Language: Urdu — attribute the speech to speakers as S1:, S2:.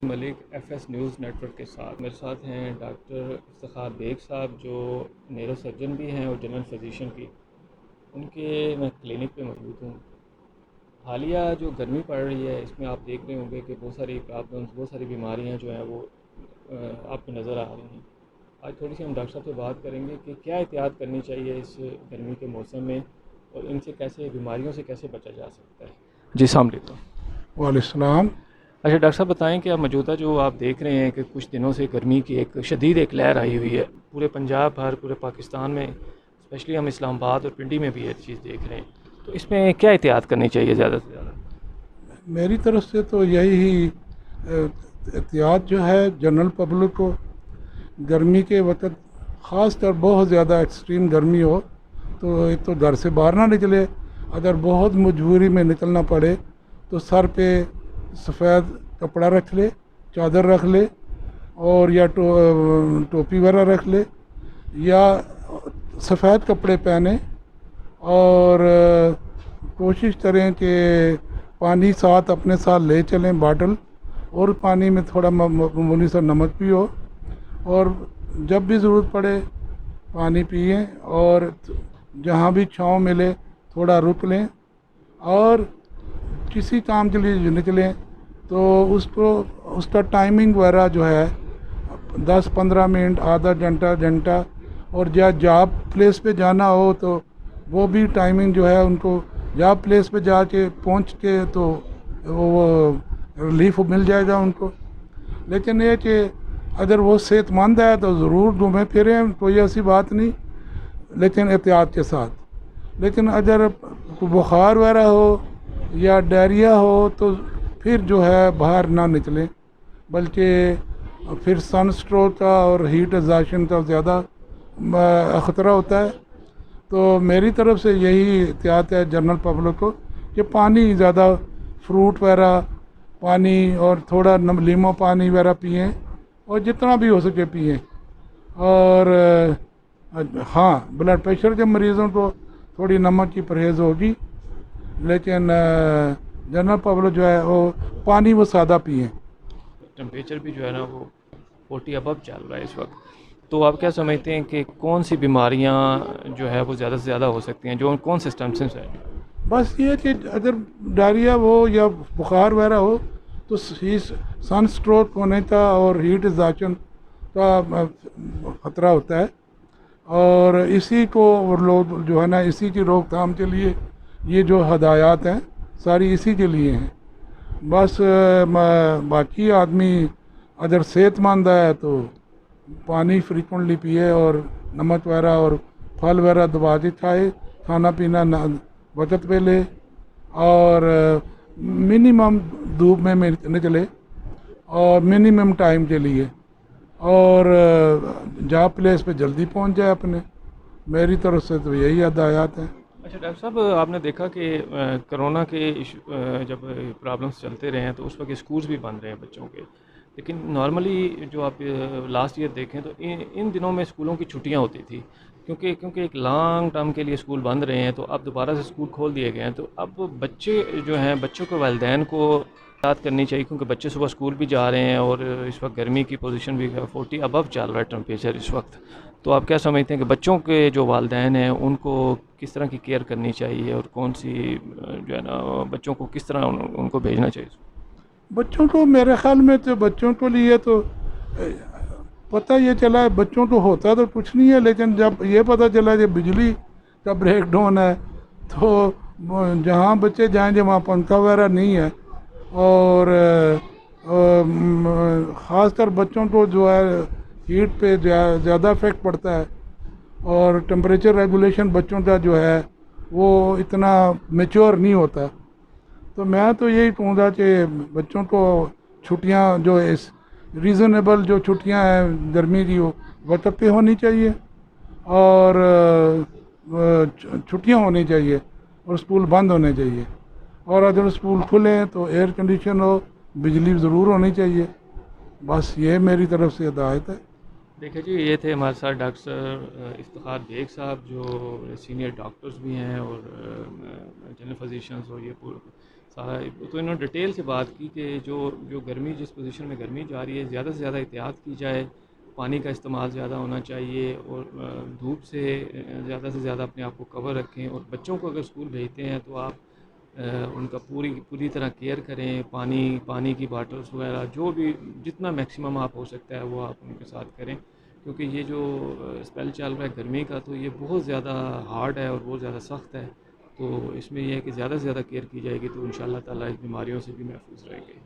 S1: ملک F S news network کے ساتھ میرے ساتھ ہیں ڈاکٹر افتخار بیگ صاحب جو نیورو سرجن بھی ہیں اور جنرل فزیشین بھی. ان کے میں کلینک پہ موجود ہوں. حالیہ جو گرمی پڑ رہی ہے اس میں آپ دیکھ رہے ہوں گے کہ بہت ساری پرابلمس بہت ساری بیماریاں جو ہیں وہ آپ کو نظر آ رہی ہیں. آج تھوڑی سی ہم ڈاکٹر صاحب سے بات کریں گے کہ کیا احتیاط کرنی چاہیے اس گرمی کے موسم میں اور ان سے کیسے بیماریوں سے کیسے بچا جا سکتا ہے. جی السلام علیکم.
S2: وعلیکم السلام.
S1: اچھا ڈاکٹر صاحب بتائیں کہ اب موجودہ جو آپ دیکھ رہے ہیں کہ کچھ دنوں سے گرمی کی ایک شدید ایک لہر آئی ہوئی ہے پورے پنجاب بھر پورے پاکستان میں، اسپیشلی ہم اسلام آباد اور پنڈی میں بھی یہ چیز دیکھ رہے ہیں. تو اس میں کیا احتیاط کرنی چاہیے زیادہ سے زیادہ؟
S2: میری طرف سے تو یہی احتیاط جو ہے جنرل پبلک کو گرمی کے وقت خاص طور بہت زیادہ ایکسٹریم گرمی ہو تو ایک تو گھر سے باہر نہ نکلے. اگر بہت مجبوری میں نکلنا پڑے تو سر پہ سفید کپڑا رکھ لے، چادر رکھ لے اور یا ٹوپی وغیرہ رکھ لے یا سفید کپڑے پہنے اور کوشش کریں کہ پانی ساتھ اپنے ساتھ لے چلیں باٹل، اور پانی میں تھوڑا معمولی سا نمک بھی ہو، اور جب بھی ضرورت پڑے پانی پئیں اور جہاں بھی چھاؤں ملے تھوڑا رک لیں. اور کسی کام کے لیے جو نکلیں تو اس کا ٹائمنگ وغیرہ جو ہے 10-15 منٹ، آدھا گھنٹہ اور جاب پلیس پہ جانا ہو تو وہ بھی ٹائمنگ جو ہے ان کو جاب پلیس پہ جا کے پہنچ کے تو وہ ریلیف مل جائے گا ان کو. لیکن یہ کہ اگر وہ صحت مند ہے تو ضرور گھومیں پھریں، کوئی ایسی بات نہیں، لیکن احتیاط کے ساتھ. لیکن اگر بخار وغیرہ ہو یا ڈائریا ہو تو پھر جو ہے باہر نہ نکلیں، بلکہ پھر سن اسٹروک کا اور ہیٹ ایگزاشن کا زیادہ خطرہ ہوتا ہے. تو میری طرف سے یہی احتیاط ہے جنرل پبلک کو کہ پانی زیادہ، فروٹ وغیرہ پانی اور تھوڑا لیمو پانی وغیرہ پئیں اور جتنا بھی ہو سکے پئیں. اور ہاں بلڈ پریشر کے مریضوں کو تھوڑی نمک کی پرہیز ہوگی، لیکن جنرل پبلک جو ہے وہ پانی وہ سادہ پئیں.
S1: ٹمپریچر بھی جو ہے نا وہ 40 ابو چل رہا ہے اس وقت. تو آپ کیا سمجھتے ہیں کہ کون سی بیماریاں جو ہے وہ زیادہ سے زیادہ ہو سکتی ہیں، جو کون سے سمپٹمس ہیں؟
S2: بس یہ کہ اگر ڈائریا ہو یا بخار وغیرہ ہو تو سن اسٹروک ہونے کا اور ہیٹ ایگزاشن کا خطرہ ہوتا ہے. اور اسی کو لوگ جو ہے نا اسی کی روک تھام کے لیے یہ جو ہدایات ہیں ساری اسی کے لیے ہیں. بس باقی آدمی اگر صحت مند ہے تو پانی فریکوینٹلی پیے اور نمک وغیرہ اور پھل وغیرہ دبا کے کھائے، کھانا پینا وقت پہ لے اور منیمم دھوپ میں نکلے اور منیمم ٹائم کے لیے، اور جاب پلیس پہ جلدی پہنچ جائے اپنے. میری طرف سے تو یہی ہدایات ہیں.
S1: اچھا ڈاکٹر صاحب آپ نے دیکھا کہ کرونا کے جب پرابلمس چلتے رہے ہیں تو اس وقت اسکولز بھی بند رہے ہیں بچوں کے، لیکن نارملی جو آپ لاسٹ ایئر دیکھیں تو ان دنوں میں اسکولوں کی چھٹیاں ہوتی تھی، کیونکہ ایک لانگ ٹرم کے لیے اسکول بند رہے ہیں تو اب دوبارہ سے اسکول کھول دیے گئے ہیں. تو اب بچے جو ہیں بچوں کے والدین کو یاد کرنی چاہیے، کیونکہ بچے صبح اسکول بھی جا رہے ہیں اور اس وقت گرمی کی پوزیشن بھی 40 ابو چل رہا ہے ٹمپریچر اس وقت. تو آپ کیا سمجھتے ہیں کہ بچوں کے جو والدین ہیں ان کو کس طرح کی کیئر کرنی چاہیے اور کون سی جو ہے نا بچوں کو کس طرح ان کو بھیجنا چاہیے؟
S2: بچوں کو میرے خیال میں تو بچوں کے لیے تو پتہ یہ چلا ہے، بچوں کو ہوتا تو کچھ نہیں ہے، لیکن جب یہ پتہ چلا کہ بجلی کا بریک ڈاؤن ہے تو جہاں بچے جائیں گے وہاں پنکھا وغیرہ نہیں ہے. اور خاص کر بچوں کو جو ہے ہیٹ پہ زیادہ افیکٹ پڑتا ہے، اور ٹمپریچر ریگولیشن بچوں کا جو ہے وہ اتنا میچور نہیں ہوتا. تو میں تو یہی کہوں گا کہ بچوں کو چھٹیاں جو ریزنیبل جو چھٹیاں ہیں گرمی کی وہ وقت پہ ہونی چاہیے، اور چھٹیاں ہونی چاہیے اور اسکول بند ہونے چاہیے. اور اگر اسکول کھلیں تو ایئر کنڈیشن ہو، بجلی ضرور ہونی چاہیے. بس یہ میری طرف سے ہدایت ہے.
S1: دیکھیں جی یہ تھے ہمارے ساتھ ڈاکٹر افتخار بیگ صاحب جو سینئر ڈاکٹرز بھی ہیں اور جنرل فزیشنز اور یہ تو انہوں نے ڈیٹیل سے بات کی کہ جو گرمی جس پوزیشن میں گرمی جا رہی ہے زیادہ سے زیادہ احتیاط کی جائے، پانی کا استعمال زیادہ ہونا چاہیے، اور دھوپ سے زیادہ سے زیادہ اپنے آپ کو کور رکھیں، اور بچوں کو اگر اسکول بھیجتے ہیں تو آپ ان کا پوری طرح کیئر کریں، پانی کی باٹلس وغیرہ جو بھی جتنا میکسیمم آپ ہو سکتا ہے وہ آپ ان کے ساتھ کریں، کیونکہ یہ جو اسپیل چل رہا ہے گرمی کا تو یہ بہت زیادہ ہارڈ ہے اور بہت زیادہ سخت ہے، تو اس میں یہ ہے کہ زیادہ سے زیادہ کیئر کی جائے گی تو انشاءاللہ تعالیٰ اس بیماریوں سے بھی محفوظ رہیں گے۔